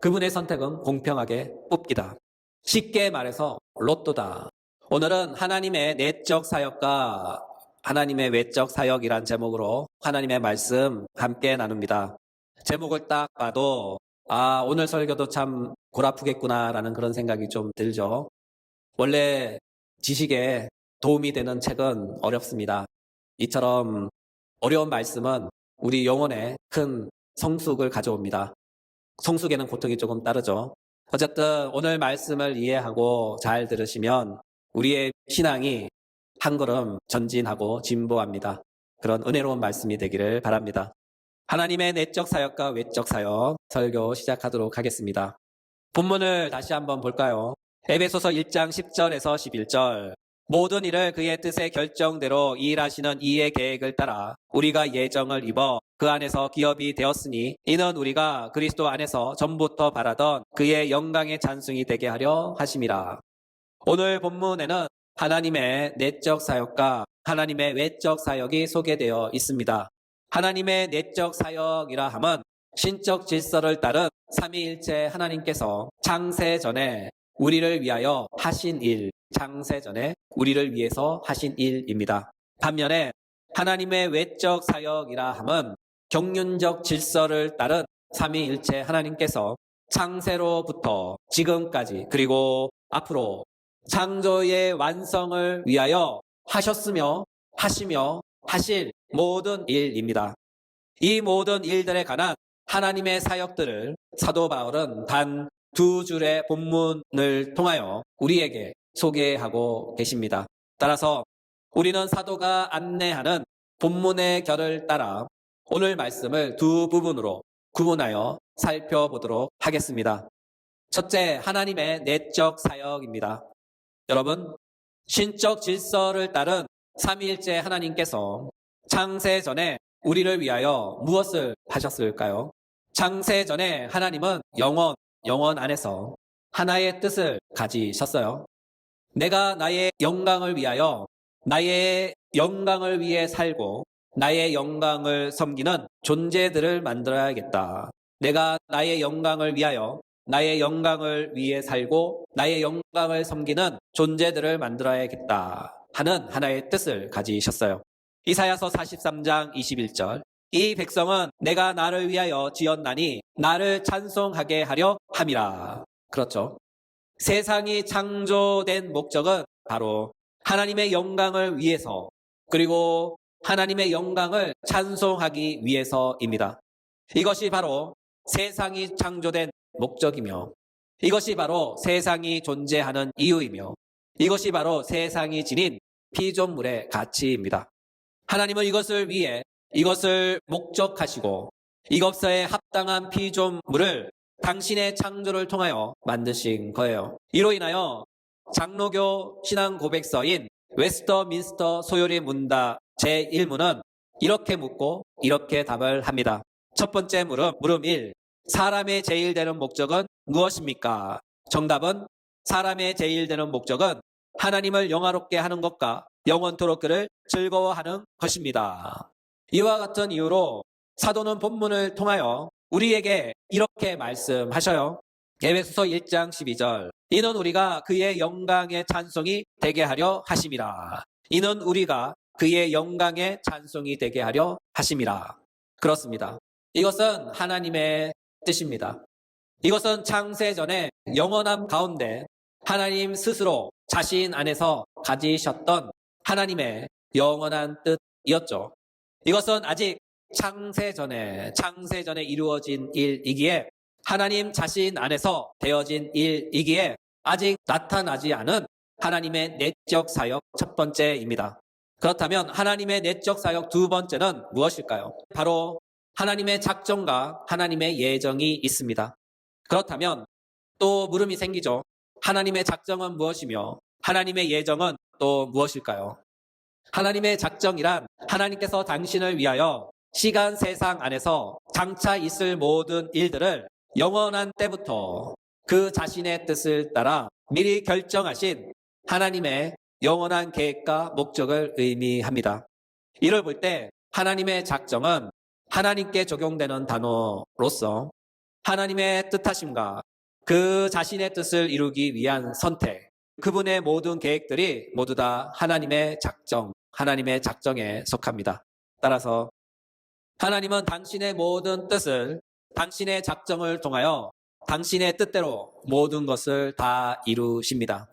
그분의 선택은 공평하게 뽑기다. 쉽게 말해서 로또다. 오늘은 하나님의 내적 사역과 하나님의 외적 사역이란 제목으로 하나님의 말씀 함께 나눕니다. 제목을 딱 봐도 오늘 설교도 참 골아프겠구나라는 그런 생각이 좀 들죠. 원래 지식에 도움이 되는 책은 어렵습니다. 이처럼 어려운 말씀은 우리 영혼에 큰 성숙을 가져옵니다. 성숙에는 고통이 조금 따르죠. 어쨌든 오늘 말씀을 이해하고 잘 들으시면 우리의 신앙이 한 걸음 전진하고 진보합니다. 그런 은혜로운 말씀이 되기를 바랍니다. 하나님의 내적 사역과 외적 사역 설교 시작하도록 하겠습니다. 본문을 다시 한번 볼까요? 에베소서 1장 10절에서 11절. 모든 일을 그의 뜻의 결정대로 일하시는 이의 계획을 따라 우리가 예정을 입어 그 안에서 기업이 되었으니 이는 우리가 그리스도 안에서 전부터 바라던 그의 영광의 찬송이 되게 하려 하심이라. 오늘 본문에는 하나님의 내적 사역과 하나님의 외적 사역이 소개되어 있습니다. 하나님의 내적 사역이라 함은 신적 질서를 따른 삼위일체 하나님께서 창세 전에 우리를 위하여 하신 일, 창세 전에 우리를 위해서 하신 일입니다. 반면에 하나님의 외적 사역이라 함은 경륜적 질서를 따른 삼위일체 하나님께서 창세로부터 지금까지 그리고 앞으로 창조의 완성을 위하여 하셨으며 하시며 하실 모든 일입니다. 이 모든 일들에 관한 하나님의 사역들을 사도 바울은 단 두 줄의 본문을 통하여 우리에게 소개하고 계십니다. 따라서 우리는 사도가 안내하는 본문의 결을 따라 오늘 말씀을 두 부분으로 구분하여 살펴보도록 하겠습니다. 첫째, 하나님의 내적 사역입니다. 여러분, 신적 질서를 따른 삼위일체 하나님께서 창세 전에 우리를 위하여 무엇을 하셨을까요? 창세 전에 하나님은 영원 안에서 하나의 뜻을 가지셨어요. 내가 나의 영광을 위하여 나의 영광을 위해 살고 나의 영광을 섬기는 존재들을 만들어야겠다. 내가 나의 영광을 위하여 나의 영광을 위해 살고 나의 영광을 섬기는 존재들을 만들어야겠다 하는 하나의 뜻을 가지셨어요. 이사야서 43장 21절. 이 백성은 내가 나를 위하여 지었나니 나를 찬송하게 하려 함이라. 그렇죠. 세상이 창조된 목적은 바로 하나님의 영광을 위해서 그리고 하나님의 영광을 찬송하기 위해서입니다. 이것이 바로 세상이 창조된 목적이며 이것이 바로 세상이 존재하는 이유이며 이것이 바로 세상이 지닌 피조물의 가치입니다. 하나님은 이것을 위해 이것을 목적하시고 이것에 합당한 피조물을 당신의 창조를 통하여 만드신 거예요. 이로 인하여 장로교 신앙 고백서인 웨스터민스터 소요리 문답 제1문은 이렇게 묻고 이렇게 답을 합니다. 첫 번째 물음 1. 사람의 제일 되는 목적은 무엇입니까? 정답은 사람의 제일 되는 목적은 하나님을 영화롭게 하는 것과 영원토록 그를 즐거워하는 것입니다. 이와 같은 이유로 사도는 본문을 통하여 우리에게 이렇게 말씀하셔요. 에베소서 1장 12절. 이는 우리가 그의 영광의 찬송이 되게 하려 하심이라. 이는 우리가 그의 영광의 찬송이 되게 하려 하심이라. 그렇습니다. 이것은 하나님의 뜻입니다. 이것은 창세 전에 영원함 가운데 하나님 스스로 자신 안에서 가지셨던 하나님의 영원한 뜻이었죠. 이것은 아직 창세 전에 이루어진 일이기에 하나님 자신 안에서 되어진 일이기에 아직 나타나지 않은 하나님의 내적 사역 첫 번째입니다. 그렇다면 하나님의 내적 사역 두 번째는 무엇일까요? 바로 하나님의 작정과 하나님의 예정이 있습니다. 그렇다면 또 물음이 생기죠. 하나님의 작정은 무엇이며 하나님의 예정은 또 무엇일까요? 하나님의 작정이란 하나님께서 당신을 위하여 시간 세상 안에서 장차 있을 모든 일들을 영원한 때부터 그 자신의 뜻을 따라 미리 결정하신 하나님의 영원한 계획과 목적을 의미합니다. 이를 볼 때 하나님의 작정은 하나님께 적용되는 단어로서 하나님의 뜻하심과 그 자신의 뜻을 이루기 위한 선택, 그분의 모든 계획들이 모두 다 하나님의 작정, 하나님의 작정에 속합니다. 따라서 하나님은 당신의 모든 뜻을, 당신의 작정을 통하여 당신의 뜻대로 모든 것을 다 이루십니다.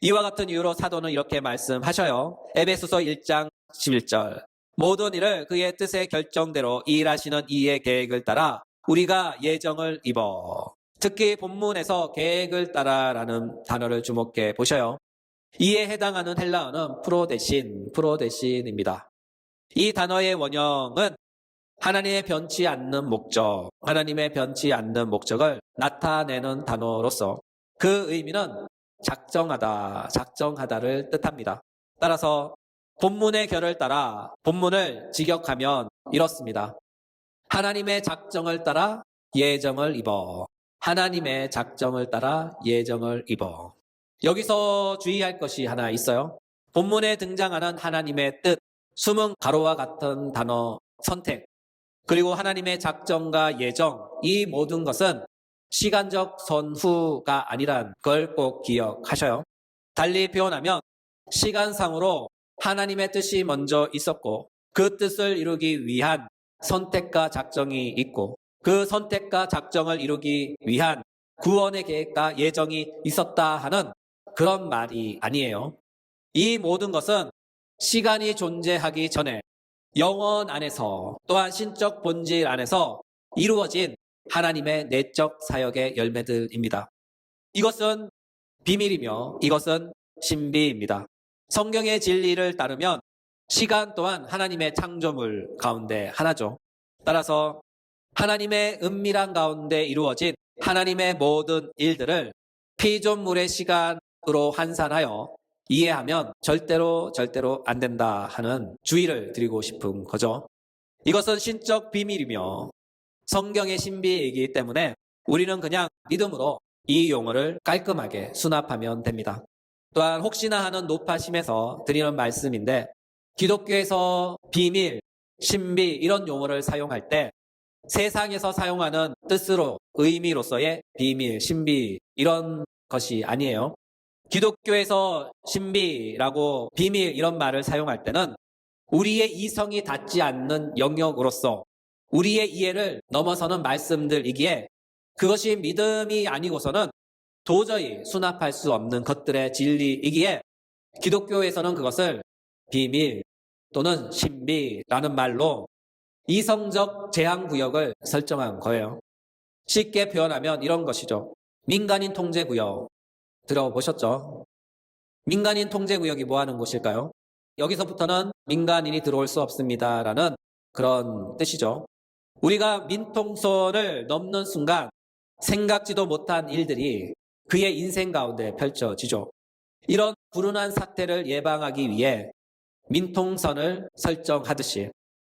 이와 같은 이유로 사도는 이렇게 말씀하셔요. 에베소서 1장 11절. 모든 일을 그의 뜻의 결정대로 일하시는 이의 계획을 따라 우리가 예정을 입어. 특히 본문에서 계획을 따라라는 단어를 주목해 보셔요. 이에 해당하는 헬라어는 프로데신입니다. 이 단어의 원형은 하나님의 변치 않는 목적, 하나님의 변치 않는 목적을 나타내는 단어로서 그 의미는 작정하다를 뜻합니다. 따라서 본문의 결을 따라 본문을 직역하면 이렇습니다. 하나님의 작정을 따라 예정을 입어. 하나님의 작정을 따라 예정을 입어. 여기서 주의할 것이 하나 있어요. 본문에 등장하는 하나님의 뜻, 숨은 가로와 같은 단어 선택, 그리고 하나님의 작정과 예정, 이 모든 것은 시간적 선후가 아니란 걸 꼭 기억하셔요. 달리 표현하면 시간상으로 하나님의 뜻이 먼저 있었고 그 뜻을 이루기 위한 선택과 작정이 있고 그 선택과 작정을 이루기 위한 구원의 계획과 예정이 있었다 하는 그런 말이 아니에요. 이 모든 것은 시간이 존재하기 전에 영원 안에서 또한 신적 본질 안에서 이루어진 하나님의 내적 사역의 열매들입니다. 이것은 비밀이며 이것은 신비입니다. 성경의 진리를 따르면 시간 또한 하나님의 창조물 가운데 하나죠. 따라서 하나님의 은밀한 가운데 이루어진 하나님의 모든 일들을 피조물의 시간으로 환산하여 이해하면 절대로 안 된다 하는 주의를 드리고 싶은 거죠. 이것은 신적 비밀이며 성경의 신비이기 때문에 우리는 그냥 믿음으로 이 용어를 깔끔하게 수납하면 됩니다. 또한 혹시나 하는 높아심에서 드리는 말씀인데 기독교에서 비밀, 신비 이런 용어를 사용할 때 세상에서 사용하는 뜻으로 의미로서의 비밀, 신비 이런 것이 아니에요. 기독교에서 신비라고 비밀 이런 말을 사용할 때는 우리의 이성이 닿지 않는 영역으로서 우리의 이해를 넘어서는 말씀들이기에 그것이 믿음이 아니고서는 도저히 수납할 수 없는 것들의 진리이기에 기독교에서는 그것을 비밀 또는 신비라는 말로 이성적 제한구역을 설정한 거예요. 쉽게 표현하면 이런 것이죠. 민간인 통제구역 들어보셨죠? 민간인 통제구역이 뭐 하는 곳일까요? 여기서부터는 민간인이 들어올 수 없습니다라는 그런 뜻이죠. 우리가 민통선을 넘는 순간 생각지도 못한 일들이 그의 인생 가운데 펼쳐지죠. 이런 불운한 사태를 예방하기 위해 민통선을 설정하듯이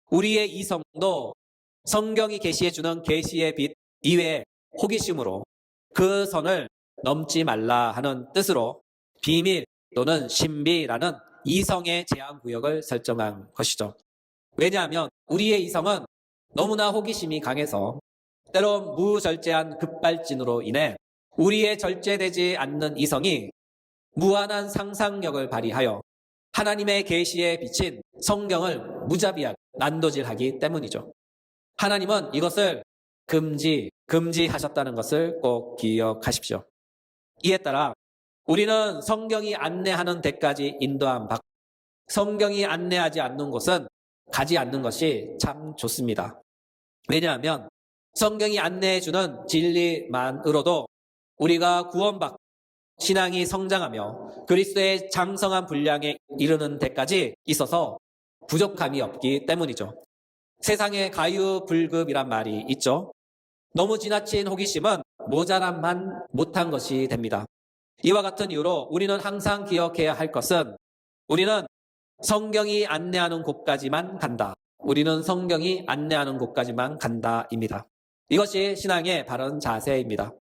우리의 이성도 성경이 계시해주는 계시의 빛 이외의 호기심으로 그 선을 넘지 말라 하는 뜻으로 비밀 또는 신비라는 이성의 제한구역을 설정한 것이죠. 왜냐하면 우리의 이성은 너무나 호기심이 강해서 때론 무절제한 급발진으로 인해 우리의 절제되지 않는 이성이 무한한 상상력을 발휘하여 하나님의 계시에 비친 성경을 무자비하게 난도질하기 때문이죠. 하나님은 이것을 금지하셨다는 것을 꼭 기억하십시오. 이에 따라 우리는 성경이 안내하는 데까지 인도함 받고 성경이 안내하지 않는 곳은 가지 않는 것이 참 좋습니다. 왜냐하면 성경이 안내해주는 진리만으로도 우리가 구원받고 신앙이 성장하며 그리스도의 장성한 분량에 이르는 데까지 있어서 부족함이 없기 때문이죠. 세상에 가유불급이란 말이 있죠. 너무 지나친 호기심은 모자람만 못한 것이 됩니다. 이와 같은 이유로 우리는 항상 기억해야 할 것은 우리는 성경이 안내하는 곳까지만 간다. 우리는 성경이 안내하는 곳까지만 간다입니다. 이것이 신앙의 바른 자세입니다.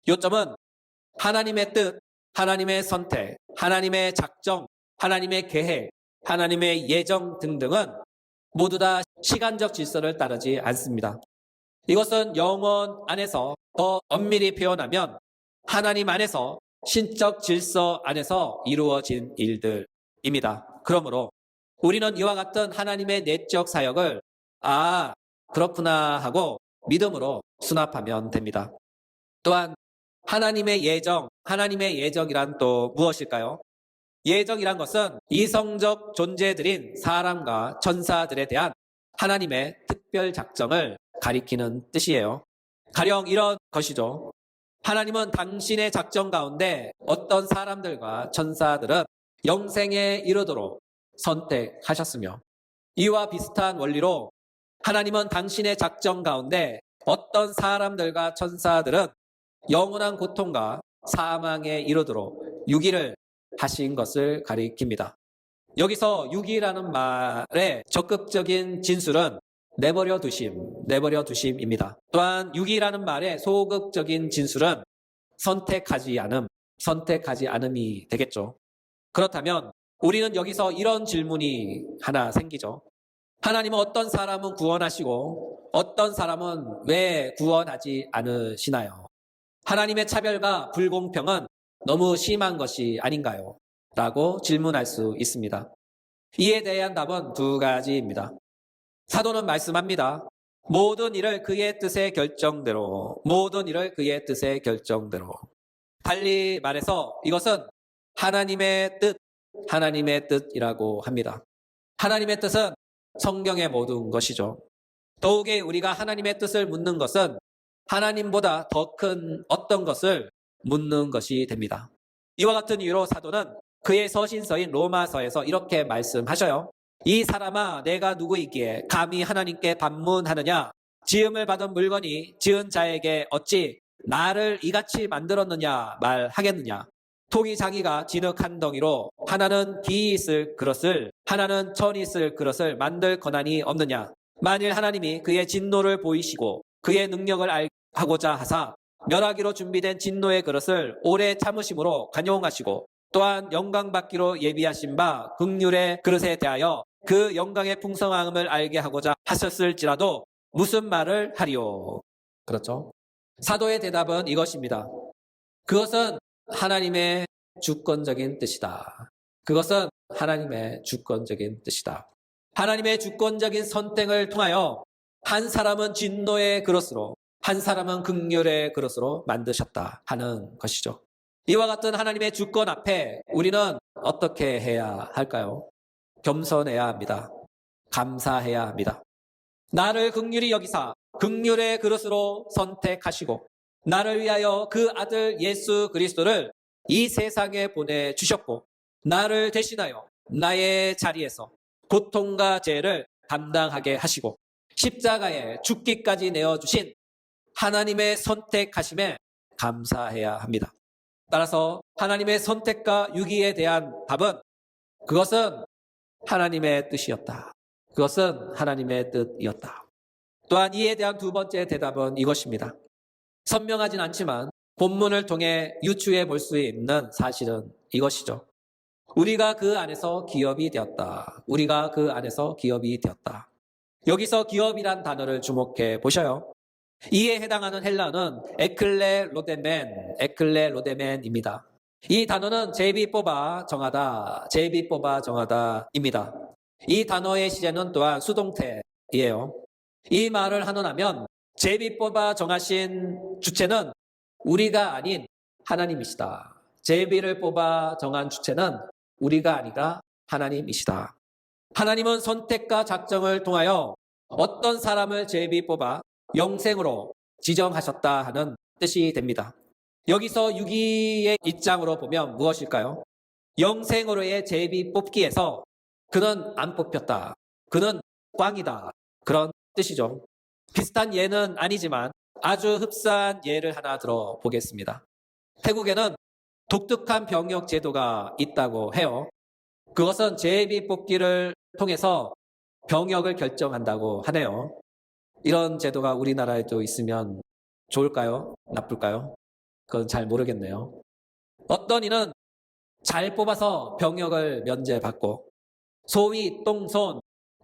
요점은 하나님의 뜻, 하나님의 선택, 하나님의 작정, 하나님의 계획, 하나님의 예정 등등은 모두 다 시간적 질서를 따르지 않습니다. 이것은 영혼 안에서 더 엄밀히 표현하면 하나님 안에서 신적 질서 안에서 이루어진 일들입니다. 그러므로 우리는 이와 같은 하나님의 내적 사역을 그렇구나 하고 믿음으로 수납하면 됩니다. 또한 하나님의 예정이란 또 무엇일까요? 예정이란 것은 이성적 존재들인 사람과 천사들에 대한 하나님의 특별 작정을 가리키는 뜻이에요. 가령 이런 것이죠. 하나님은 당신의 작정 가운데 어떤 사람들과 천사들은 영생에 이르도록 선택하셨으며, 이와 비슷한 원리로 하나님은 당신의 작정 가운데 어떤 사람들과 천사들은 영원한 고통과 사망에 이르도록 유기를 하신 것을 가리킵니다. 여기서 유기라는 말의 적극적인 진술은 내버려 두심입니다. 또한 유기라는 말의 소극적인 진술은 선택하지 않음이 되겠죠. 그렇다면 우리는 여기서 이런 질문이 하나 생기죠. 하나님은 어떤 사람은 구원하시고 어떤 사람은 왜 구원하지 않으시나요? 하나님의 차별과 불공평은 너무 심한 것이 아닌가요? 라고 질문할 수 있습니다. 이에 대한 답은 두 가지입니다. 사도는 말씀합니다. 모든 일을 그의 뜻의 결정대로. 달리 말해서 이것은 하나님의 뜻이라고 합니다. 하나님의 뜻은 성경의 모든 것이죠. 더욱이 우리가 하나님의 뜻을 묻는 것은 하나님보다 더 큰 어떤 것을 묻는 것이 됩니다. 이와 같은 이유로 사도는 그의 서신서인 로마서에서 이렇게 말씀하셔요. 이 사람아, 내가 누구이기에 감히 하나님께 반문하느냐? 지음을 받은 물건이 지은 자에게 어찌 나를 이같이 만들었느냐 말하겠느냐? 통이 자기가 진흙 한 덩이로 하나는 기이 있을 그릇을 하나는 천이 있을 그릇을 만들 권한이 없느냐? 만일 하나님이 그의 진노를 보이시고 그의 능력을 하고자 하사 멸하기로 준비된 진노의 그릇을 오래 참으심으로 간용하시고 또한 영광받기로 예비하신 바 긍휼의 그릇에 대하여 그 영광의 풍성함을 알게 하고자 하셨을지라도 무슨 말을 하리요? 그렇죠? 사도의 대답은 이것입니다. 그것은 하나님의 주권적인 뜻이다. 하나님의 주권적인 선택을 통하여 한 사람은 진노의 그릇으로 한 사람은 긍휼의 그릇으로 만드셨다 하는 것이죠. 이와 같은 하나님의 주권 앞에 우리는 어떻게 해야 할까요? 겸손해야 합니다. 감사해야 합니다. 나를 긍휼히 여기사 긍휼의 그릇으로 선택하시고 나를 위하여 그 아들 예수 그리스도를 이 세상에 보내주셨고 나를 대신하여 나의 자리에서 고통과 죄를 담당하게 하시고 십자가에 죽기까지 내어주신 하나님의 선택하심에 감사해야 합니다. 따라서 하나님의 선택과 유기에 대한 답은 그것은 하나님의 뜻이었다. 또한 이에 대한 두 번째 대답은 이것입니다. 선명하진 않지만 본문을 통해 유추해 볼 수 있는 사실은 이것이죠. 우리가 그 안에서 기업이 되었다. 여기서 기업이란 단어를 주목해 보셔요. 이에 해당하는 헬라어는 에클레로데멘입니다. 이 단어는 제비 뽑아 정하다입니다. 이 단어의 시제는 또한 수동태이에요. 이 말을 하노라면 제비 뽑아 정하신 주체는 우리가 아닌 하나님이시다. 제비를 뽑아 정한 주체는 우리가 아니라 하나님이시다. 하나님은 선택과 작정을 통하여 어떤 사람을 제비 뽑아 영생으로 지정하셨다 하는 뜻이 됩니다. 여기서 유기의 입장으로 보면 무엇일까요? 영생으로의 제비 뽑기에서 그는 안 뽑혔다. 그는 꽝이다. 그런 뜻이죠. 비슷한 예는 아니지만 아주 흡사한 예를 하나 들어보겠습니다. 태국에는 독특한 병역 제도가 있다고 해요. 그것은 제비 뽑기를 통해서 병역을 결정한다고 하네요. 이런 제도가 우리나라에도 있으면 좋을까요? 나쁠까요? 그건 잘 모르겠네요. 어떤 이는 잘 뽑아서 병역을 면제받고 소위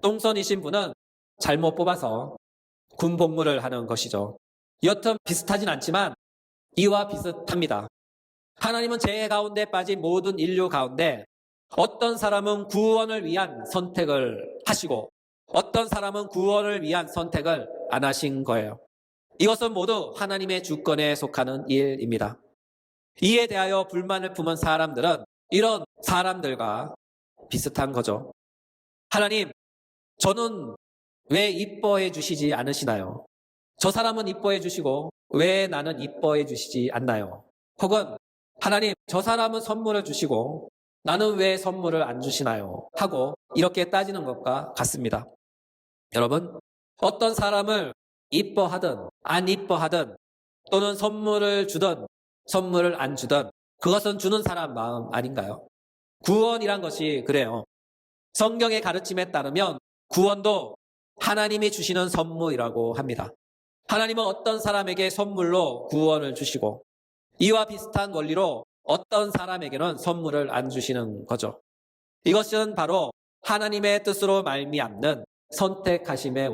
똥손이신 분은 잘못 뽑아서 군 복무를 하는 것이죠. 여튼 비슷하진 않지만 이와 비슷합니다. 하나님은 죄 가운데 빠진 모든 인류 가운데 어떤 사람은 구원을 위한 선택을 하시고 어떤 사람은 구원을 위한 선택을 안 하신 거예요. 이것은 모두 하나님의 주권에 속하는 일입니다. 이에 대하여 불만을 품은 사람들은 이런 사람들과 비슷한 거죠. 하나님, 저는 왜 이뻐해 주시지 않으시나요? 저 사람은 이뻐해 주시고 왜 나는 이뻐해 주시지 않나요? 혹은 하나님, 저 사람은 선물을 주시고 나는 왜 선물을 안 주시나요? 하고 이렇게 따지는 것과 같습니다. 여러분, 어떤 사람을 이뻐하든 안 이뻐하든 또는 선물을 주든 선물을 안 주든 그것은 주는 사람 마음 아닌가요? 구원이란 것이 그래요. 성경의 가르침에 따르면 구원도 하나님이 주시는 선물이라고 합니다. 하나님은 어떤 사람에게 선물로 구원을 주시고 이와 비슷한 원리로 어떤 사람에게는 선물을 안 주시는 거죠. 이것은 바로 하나님의 뜻으로 말미암는 선택하심의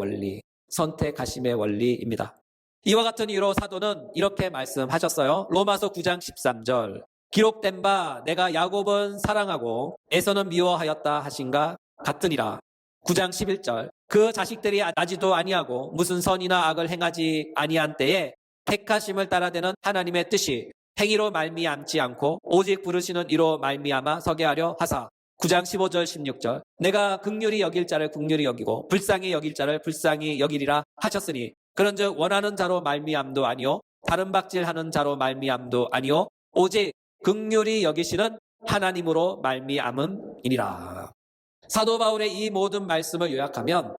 원리입니다. 이와 같은 이유로 사도는 이렇게 말씀하셨어요. 로마서 9장 13절. 기록된 바 내가 야곱은 사랑하고 에서는 미워하였다 하신가 같으니라. 9장 11절. 그 자식들이 나지도 아니하고 무슨 선이나 악을 행하지 아니한 때에 택하심을 따라되는 하나님의 뜻이 행위로 말미암지 않고 오직 부르시는 이로 말미암아 서게 하려 하사. 9장 15절 16절. 내가 긍휼히 여길 자를 긍휼히 여기고 불쌍히 여길 자를 불쌍히 여기리라 하셨으니 그런즉 원하는 자로 말미암도 아니요 다른 박질하는 자로 말미암도 아니요 오직 긍휼히 여기시는 하나님으로 말미암음이니라. 사도 바울의 이 모든 말씀을 요약하면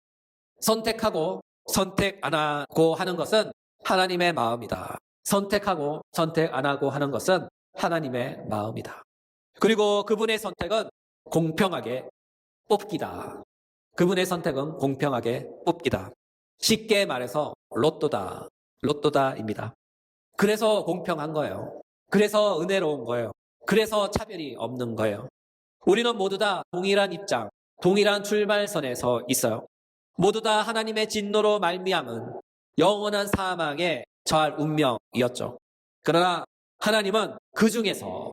선택하고 선택 안 하고 하는 것은 하나님의 마음이다. 선택하고 선택 안 하고 하는 것은 하나님의 마음이다. 그리고 그분의 선택은 공평하게 뽑기다. 그분의 선택은 공평하게 뽑기다. 쉽게 말해서 로또다입니다. 그래서 공평한 거예요. 그래서 은혜로운 거예요. 그래서 차별이 없는 거예요. 우리는 모두 다 동일한 입장, 동일한 출발선에 서 있어요. 모두 다 하나님의 진노로 말미암은 영원한 사망에 처할 운명이었죠. 그러나 하나님은 그 중에서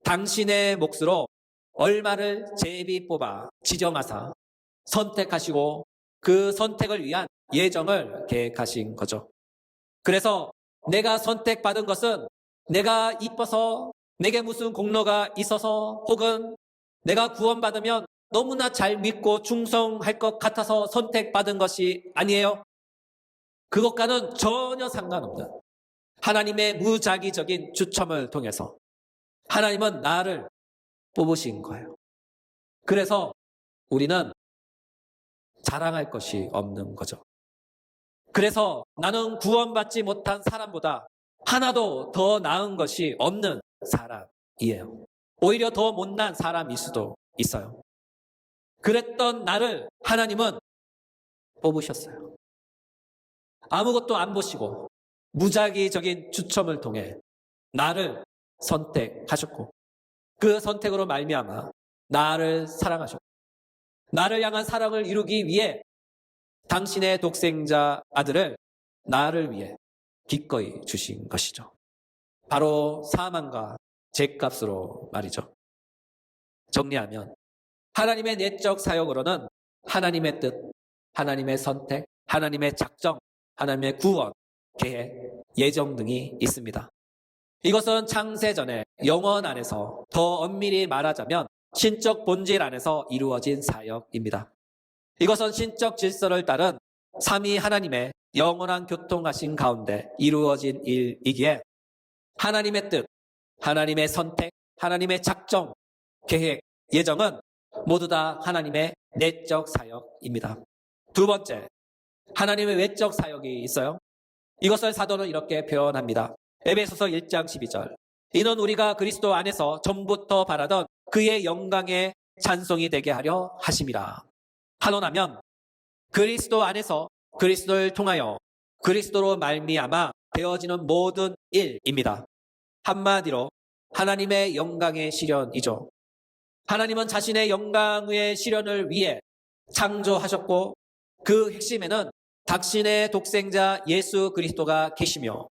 당신의 몫으로 얼마를 제비 뽑아 지정하사 선택하시고 그 선택을 위한 예정을 계획하신 거죠. 그래서 내가 선택받은 것은 내가 이뻐서 내게 무슨 공로가 있어서 혹은 내가 구원받으면 너무나 잘 믿고 충성할 것 같아서 선택받은 것이 아니에요. 그것과는 전혀 상관없는 하나님의 무작위적인 추첨을 통해서 하나님은 나를 뽑으신 거예요. 그래서 우리는 자랑할 것이 없는 거죠. 그래서 나는 구원받지 못한 사람보다 하나도 더 나은 것이 없는 사람이에요. 오히려 더 못난 사람일 수도 있어요. 그랬던 나를 하나님은 뽑으셨어요. 아무것도 안 보시고 무작위적인 추첨을 통해 나를 선택하셨고 그 선택으로 말미암아 나를 사랑하셨고 나를 향한 사랑을 이루기 위해 당신의 독생자 아들을 나를 위해 기꺼이 주신 것이죠. 바로 사망과 죗값으로 말이죠. 정리하면 하나님의 내적 사역으로는 하나님의 뜻, 하나님의 선택, 하나님의 작정, 하나님의 구원, 계획, 예정 등이 있습니다. 이것은 창세 전에 영원 안에서 더 엄밀히 말하자면 신적 본질 안에서 이루어진 사역입니다. 이것은 신적 질서를 따른 삼위 하나님의 영원한 교통하신 가운데 이루어진 일이기에 하나님의 뜻, 하나님의 선택, 하나님의 작정, 계획, 예정은 모두 다 하나님의 내적 사역입니다. 두 번째, 하나님의 외적 사역이 있어요. 이것을 사도는 이렇게 표현합니다. 에베소서 1장 12절. 이는 우리가 그리스도 안에서 전부터 바라던 그의 영광의 찬송이 되게 하려 하심이라. 한원하면 그리스도 안에서 그리스도를 통하여 그리스도로 말미암아 되어지는 모든 일입니다. 한마디로 하나님의 영광의 실현이죠. 하나님은 자신의 영광의 실현을 위해 창조하셨고 그 핵심에는 당신의 독생자 예수 그리스도가 계시며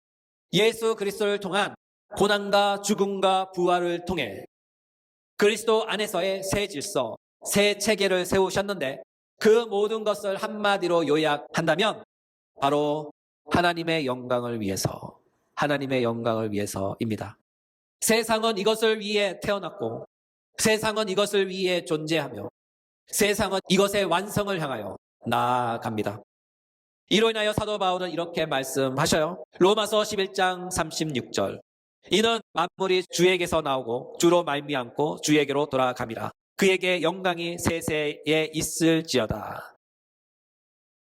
예수 그리스도를 통한 고난과 죽음과 부활을 통해 그리스도 안에서의 새 질서, 새 체계를 세우셨는데 그 모든 것을 한마디로 요약한다면 바로 하나님의 영광을 위해서, 하나님의 영광을 위해서입니다. 세상은 이것을 위해 태어났고 세상은 이것을 위해 존재하며 세상은 이것의 완성을 향하여 나아갑니다. 이로 인하여 사도 바울은 이렇게 말씀하셔요. 로마서 11장 36절. 이는 만물이 주에게서 나오고 주로 말미암고 주에게로 돌아갑니다. 그에게 영광이 세세에 있을지어다.